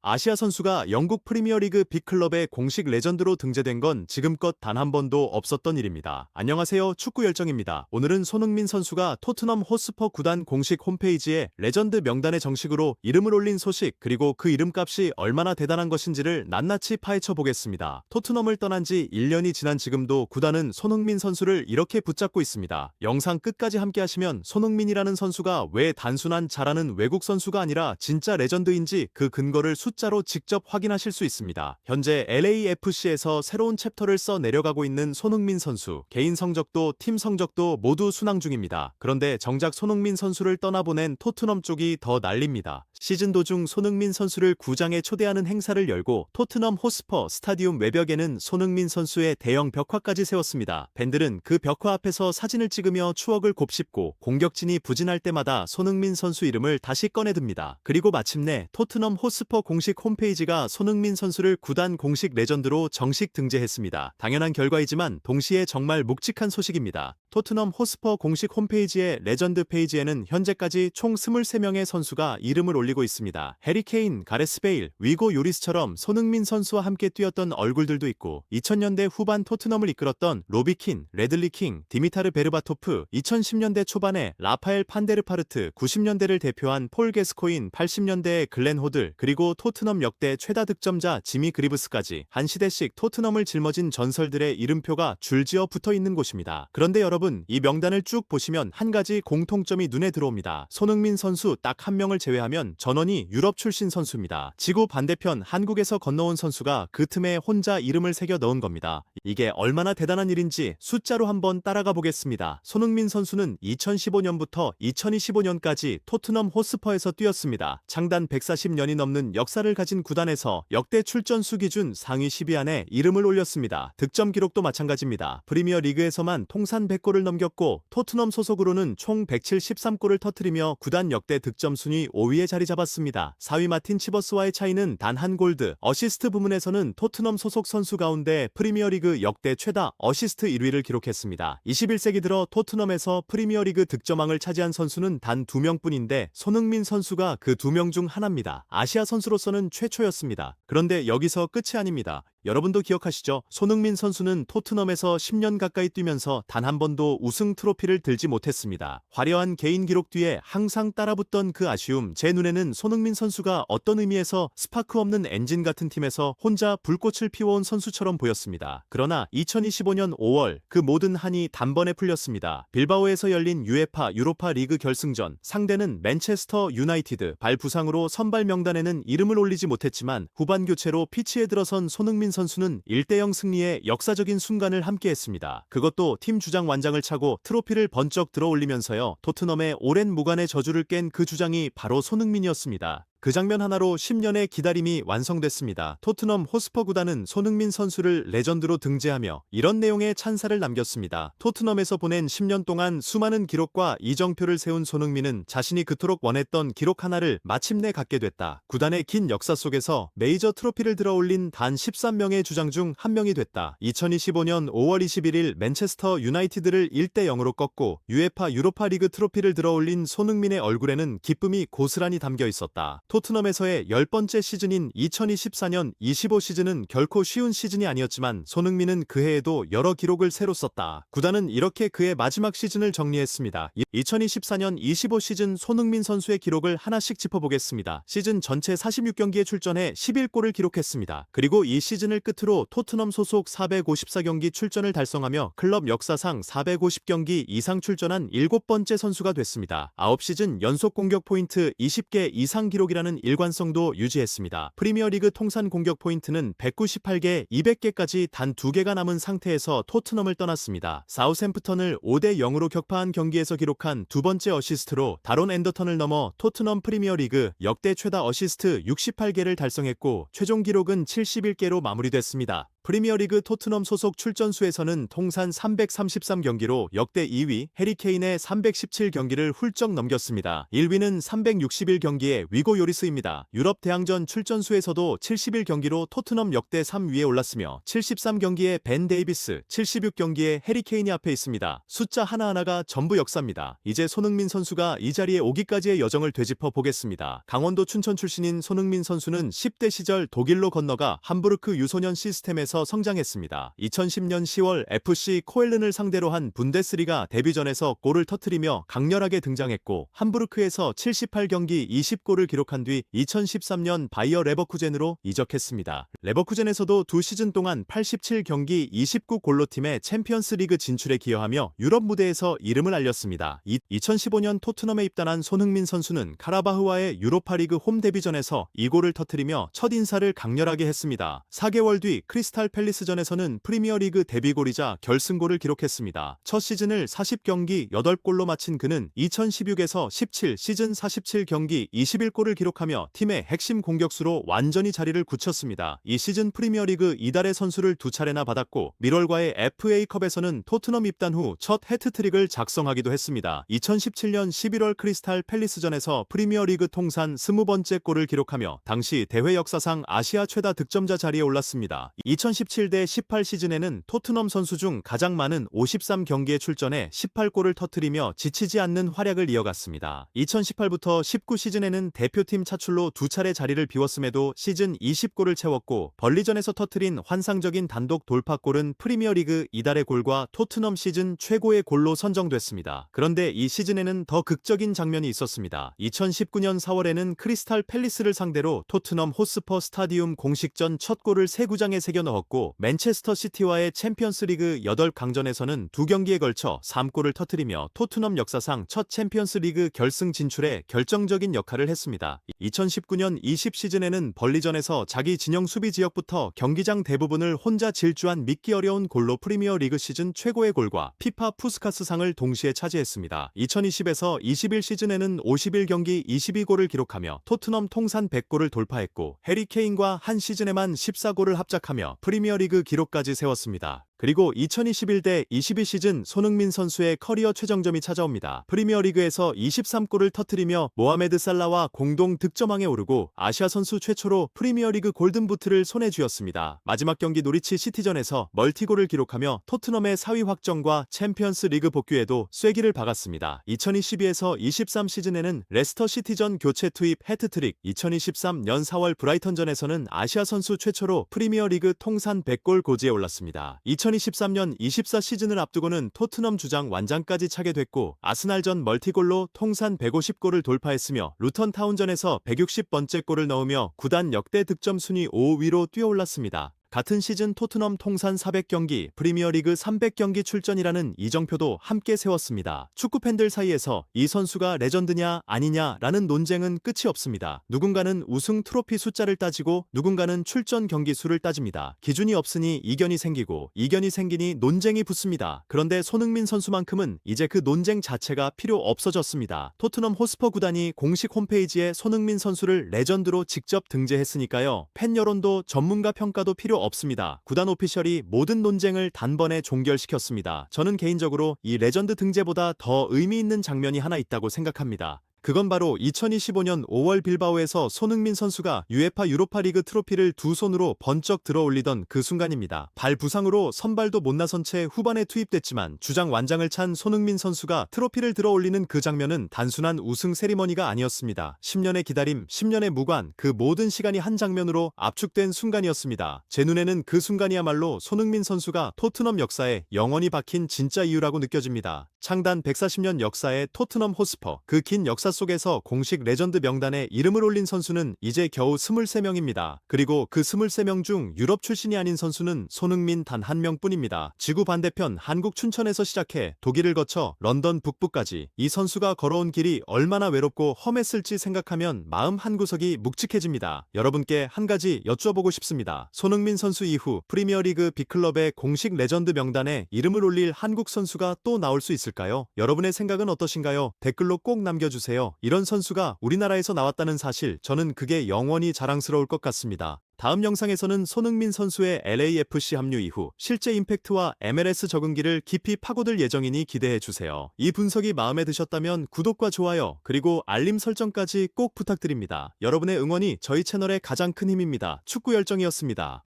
아시아 선수가 영국 프리미어리그 빅클럽의 공식 레전드로 등재된 건 지금껏 단 한 번도 없었던 일입니다. 안녕하세요, 축구 열정입니다. 오늘은 손흥민 선수가 토트넘 호스퍼 구단 공식 홈페이지에 레전드 명단에 정식으로 이름을 올린 소식, 그리고 그 이름값이 얼마나 대단한 것인지를 낱낱이 파헤쳐 보겠습니다. 토트넘을 떠난 지 1년이 지난 지금도 구단은 손흥민 선수를 이렇게 붙잡고 있습니다. 영상 끝까지 함께 하시면 손흥민이라는 선수가 왜 단순한 잘하는 외국 선수가 아니라 진짜 레전드인지 그 근거를 숫자로 직접 확인하실 수 있습니다. 현재 LAFC에서 새로운 챕터를 써 내려가고 있는 손흥민 선수, 개인 성적도 팀 성적도 모두 순항 중입니다. 그런데 정작 손흥민 선수를 떠나보낸 토트넘 쪽이 더 난립니다. 시즌 도중 손흥민 선수를 구장에 초대하는 행사를 열고 토트넘 호스퍼 스타디움 외벽에는 손흥민 선수의 대형 벽화까지 세웠습니다. 팬들은 그 벽화 앞에서 사진을 찍으며 추억을 곱씹고 공격진이 부진할 때마다 손흥민 선수 이름을 다시 꺼내듭니다. 그리고 마침내 토트넘 호스퍼 공식 홈페이지가 손흥민 선수를 구단 공식 레전드로 정식 등재했습니다. 당연한 결과이지만 동시에 정말 묵직한 소식입니다. 토트넘 호스퍼 공식 홈페이지의 레전드 페이지에는 현재까지 총 23명의 선수가 이름을 올리고 있습니다. 해리 케인, 가레스 베일, 위고 요리스처럼 손흥민 선수와 함께 뛰었던 얼굴들도 있고 2000년대 후반 토트넘을 이끌었던 로비 킨, 레들리 킹, 디미타르 베르바토프, 2010년대 초반에 라파엘 판데르파르트, 90년대를 대표한 폴 게스코인, 80년대의 글렌 호들, 그리고 토트넘 역대 최다 득점자 지미 그리브스까지 한 시대씩 토트넘을 짊어진 전설들의 이름표가 줄지어 붙어있는 곳입니다. 그런데 여러분, 이 명단을 쭉 보시면 한 가지 공통점이 눈에 들어옵니다. 손흥민 선수 딱 한 명을 제외하면 전원이 유럽 출신 선수입니다. 지구 반대편 한국에서 건너온 선수가 그 틈에 혼자 이름을 새겨 넣은 겁니다. 이게 얼마나 대단한 일인지 숫자로 한번 따라가 보겠습니다. 손흥민 선수는 2015년부터 2025년까지 토트넘 호스퍼에서 뛰었습니다. 창단 140년이 넘는 역사를 가진 구단에서 역대 출전 수 기준 상위 10위 안에 이름을 올렸습니다. 득점 기록도 마찬가지입니다. 프리미어 리그에서만 통산 100골을 넘겼고 토트넘 소속으로는 총 173골을 터뜨리며 구단 역대 득점 순위 5위에 자리 잡았습니다. 4위 마틴 치버스와의 차이는 단 한 골드, 어시스트 부문에서는 토트넘 소속 선수 가운데 프리미어리그 역대 최다 어시스트 1위를 기록했습니다. 21세기 들어 토트넘에서 프리미어리그 득점왕을 차지한 선수는 단 2명뿐인데 손흥민 선수가 그 2명 중 하나입니다. 아시아 선수로서는 최초였습니다. 그런데 여기서 끝이 아닙니다. 여러분도 기억하시죠? 손흥민 선수는 토트넘에서 10년 가까이 뛰면서 단 한 번도 우승 트로피를 들지 못했습니다. 화려한 개인 기록 뒤에 항상 따라붙던 그 아쉬움, 제 눈에는 손흥민 선수가 어떤 의미에서 스파크 없는 엔진 같은 팀에서 혼자 불꽃을 피워온 선수처럼 보였습니다. 그러나 2025년 5월 그 모든 한이 단번에 풀렸습니다. 빌바오에서 열린 UEFA 유로파 리그 결승전, 상대는 맨체스터 유나이티드. 발 부상으로 선발 명단에는 이름을 올리지 못했지만 후반 교체로 피치에 들어선 손흥민 선수는 1대0 승리의 역사적인 순간을 함께했습니다. 그것도 팀 주장 완장을 차고 트로피를 번쩍 들어올리면서요. 토트넘의 오랜 무관의 저주를 깬 그 주장이 바로 손흥민이었습니다. 그 장면 하나로 10년의 기다림이 완성됐습니다. 토트넘 호스퍼 구단은 손흥민 선수를 레전드로 등재하며 이런 내용의 찬사를 남겼습니다. 토트넘에서 보낸 10년 동안 수많은 기록과 이정표를 세운 손흥민은 자신이 그토록 원했던 기록 하나를 마침내 갖게 됐다. 구단의 긴 역사 속에서 메이저 트로피를 들어올린 단 13명의 주장 중 한 명이 됐다. 2025년 5월 21일 맨체스터 유나이티드를 1대0으로 꺾고 UEFA 유로파 리그 트로피를 들어올린 손흥민의 얼굴에는 기쁨이 고스란히 담겨 있었다. 토트넘에서의 10번째 시즌인 2024년 25 시즌은 결코 쉬운 시즌이 아니었지만 손흥민은 그 해에도 여러 기록을 새로 썼다. 구단은 이렇게 그의 마지막 시즌을 정리했습니다. 2024년 25 시즌 손흥민 선수의 기록을 하나씩 짚어보겠습니다. 시즌 전체 46경기에 출전해 11골을 기록했습니다. 그리고 이 시즌을 끝으로 토트넘 소속 454경기 출전을 달성하며 클럽 역사상 450경기 이상 출전한 7번째 선수가 됐습니다. 9시즌 연속 공격 포인트 20개 이상 기록이라는 일관성도 유지했습니다. 프리미어리그 통산 공격 포인트는 198개, 200개까지 단 2개가 남은 상태에서 토트넘을 떠났습니다. 사우샘프턴을 5대0으로 격파한 경기에서 기록한 두 번째 어시스트로 다론 앤더턴을 넘어 토트넘 프리미어리그 역대 최다 어시스트 68개를 달성했고 최종 기록은 71개로 마무리됐습니다. 프리미어리그 토트넘 소속 출전 수에서는 통산 333경기로 역대 2위 해리케인의 317경기를 훌쩍 넘겼습니다. 1위는 361경기의 위고 요리스입니다. 유럽 대항전 출전 수에서도 71경기로 토트넘 역대 3위에 올랐으며 73경기의 벤 데이비스, 76경기의 해리케인이 앞에 있습니다. 숫자 하나하나가 전부 역사입니다. 이제 손흥민 선수가 이 자리에 오기까지의 여정을 되짚어 보겠습니다. 강원도 춘천 출신인 손흥민 선수는 10대 시절 독일로 건너가 함부르크 유소년 시스템에서 성장했습니다. 2010년 10월 FC 코엘른을 상대로 한 분데스리가 데뷔전에서 골을 터뜨리며 강렬하게 등장했고 함부르크에서 78경기 20골을 기록한 뒤 2013년 바이어 레버쿠젠으로 이적했습니다. 레버쿠젠에서도 2시즌 동안 87경기 29골로 팀의 챔피언스리그 진출에 기여하며 유럽 무대에서 이름을 알렸습니다. 2015년 토트넘에 입단한 손흥민 선수는 카라바흐와의 유로파리그 홈 데뷔전에서 2골을 터뜨리며 첫 인사를 강렬하게 했습니다. 4개월 뒤 크리스탈 팰리스전에서는 프리미어리그 데뷔골이자 결승골을 기록했습니다. 첫 시즌을 40경기 8골로 마친 그는 2016에서 17 시즌 47경기 21골을 기록하며 팀의 핵심 공격수로 완전히 자리를 굳혔습니다. 이 시즌 프리미어리그 이달의 선수를 2차례나 받았고 미럴과의 FA컵에서는 토트넘 입단 후 첫 해트트릭을 작성하기도 했습니다. 2017년 11월 크리스탈 팰리스전에서 프리미어리그 통산 20번째 골을 기록하며 당시 대회 역사상 아시아 최다 득점자 자리에 올랐습니다. 2017대 18 시즌에는 토트넘 선수 중 가장 많은 53경기에 출전해 18골을 터뜨리며 지치지 않는 활약을 이어갔습니다. 2018부터 19 시즌에는 대표팀 차출로 2차례 자리를 비웠음에도 시즌 20골을 채웠고 벌리전에서 터뜨린 환상적인 단독 돌파골은 프리미어리그 이달의 골과 토트넘 시즌 최고의 골로 선정됐습니다. 그런데 이 시즌에는 더 극적인 장면이 있었습니다. 2019년 4월에는 크리스탈 팰리스를 상대로 토트넘 호스퍼 스타디움 공식전 첫 골을 세 구장에 새겨 넣었고 맨체스터 시티와의 챔피언스리그 8강전에서는 2경기에 걸쳐 3골을 터뜨리며 토트넘 역사상 첫 챔피언스리그 결승 진출에 결정적인 역할을 했습니다. 2019년 20 시즌에는 벌리전에서 자기 진영 수비 지역부터 경기장 대부분을 혼자 질주한 믿기 어려운 골로 프리미어리그 시즌 최고의 골과 피파 푸스카스상을 동시에 차지했습니다. 2020에서 21 시즌에는 51경기 22골을 기록하며 토트넘 통산 100골을 돌파했고 해리 케인과 한 시즌에만 14골을 합작하며 프리미어리그 기록까지 세웠습니다. 그리고 2021대 22 시즌 손흥민 선수의 커리어 최정점이 찾아옵니다. 프리미어리그에서 23골을 터뜨리며 모하메드 살라와 공동 득점왕에 오르고 아시아 선수 최초로 프리미어리그 골든부트를 손에 쥐었습니다. 마지막 경기 노리치 시티전에서 멀티골을 기록하며 토트넘의 4위 확정과 챔피언스 리그 복귀에도 쐐기를 박았습니다. 2022에서 23 시즌에는 레스터 시티전 교체 투입 해트트릭, 2023년 4월 브라이턴전에서는 아시아 선수 최초로 프리미어리그 통산 100골 고지에 올랐습니다. 2023년 24 시즌을 앞두고는 토트넘 주장 완장까지 차게 됐고 아스날전 멀티골로 통산 150골을 돌파했으며 루턴 타운전에서 160번째 골을 넣으며 구단 역대 득점 순위 5위로 뛰어올랐습니다. 같은 시즌 토트넘 통산 400경기, 프리미어리그 300경기 출전이라는 이정표도 함께 세웠습니다. 축구팬들 사이에서 이 선수가 레전드냐 아니냐라는 논쟁은 끝이 없습니다. 누군가는 우승 트로피 숫자를 따지고 누군가는 출전 경기 수를 따집니다. 기준이 없으니 이견이 생기고 이견이 생기니 논쟁이 붙습니다. 그런데 손흥민 선수만큼은 이제 그 논쟁 자체가 필요 없어졌습니다. 토트넘 호스퍼 구단이 공식 홈페이지에 손흥민 선수를 레전드로 직접 등재했으니까요. 팬 여론도 전문가 평가도 필요 없습니다. 구단 오피셜이 모든 논쟁을 단번에 종결시켰습니다. 저는 개인적으로 이 레전드 등재보다 더 의미 있는 장면이 하나 있다고 생각합니다. 그건 바로 2025년 5월 빌바오에서 손흥민 선수가 UEFA 유로파리그 트로피를 두 손으로 번쩍 들어 올리던 그 순간입니다. 발 부상으로 선발도 못 나선 채 후반에 투입됐지만 주장 완장을 찬 손흥민 선수가 트로피를 들어 올리는 그 장면은 단순한 우승 세리머니가 아니었습니다. 10년의 기다림, 10년의 무관, 그 모든 시간이 한 장면으로 압축된 순간이었습니다. 제 눈에는 그 순간이야말로 손흥민 선수가 토트넘 역사에 영원히 박힌 진짜 이유라고 느껴집니다. 창단 140년 역사의 토트넘 호스퍼, 그 긴 역사 속에서 공식 레전드 명단에 이름을 올린 선수는 이제 겨우 23명입니다. 그리고 그 23명 중 유럽 출신이 아닌 선수는 손흥민 단 한 명뿐입니다. 지구 반대편 한국 춘천에서 시작해 독일을 거쳐 런던 북부까지 이 선수가 걸어온 길이 얼마나 외롭고 험했을지 생각하면 마음 한구석이 묵직해집니다. 여러분께 한 가지 여쭤보고 싶습니다. 손흥민 선수 이후 프리미어리그 빅클럽의 공식 레전드 명단에 이름을 올릴 한국 선수가 또 나올 수 있을까요? 여러분의 생각은 어떠신가요? 댓글로 꼭 남겨주세요. 이런 선수가 우리나라에서 나왔다는 사실, 저는 그게 영원히 자랑스러울 것 같습니다. 다음 영상에서는 손흥민 선수의 LAFC 합류 이후 실제 임팩트와 MLS 적응기를 깊이 파고들 예정이니 기대해주세요. 이 분석이 마음에 드셨다면 구독과 좋아요, 그리고 알림 설정까지 꼭 부탁드립니다. 여러분의 응원이 저희 채널의 가장 큰 힘입니다. 축구열정이었습니다.